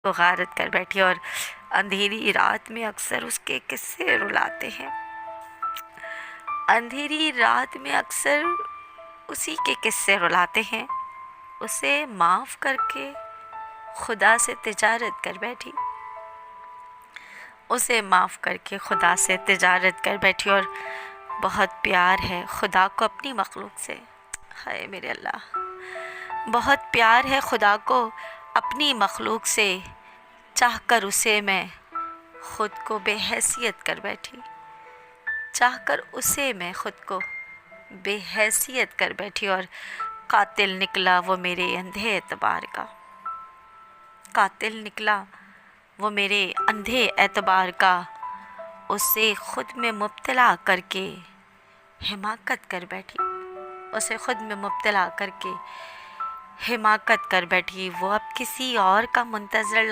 کو غارت کر بیٹھی اور اندھیری رات میں اکثر اس کے قصے رلاتے ہیں. اندھیری رات میں اکثر اسی کے قصے رلاتے ہیں. اسے معاف کر کے خدا سے تجارت کر بیٹھی. اسے معاف کر کے خدا سے تجارت کر بیٹھی اور بہت پیار ہے خدا کو اپنی مخلوق سے. ہائے میرے اللہ، بہت پیار ہے خدا کو اپنی مخلوق سے، چاہ کر اسے میں خود کو بے حیثیت کر بیٹھی. چاہ کر اسے میں خود کو بے حیثیت کر بیٹھی اور قاتل نکلا وہ میرے اندھے اعتبار کا. قاتل نکلا وہ میرے اندھے اعتبار کا. اسے خود میں مبتلا کر کے حماقت کر بیٹھی. اسے خود میں مبتلا کر کے حماقت کر بیٹھی. وہ اب کسی اور کا منتظر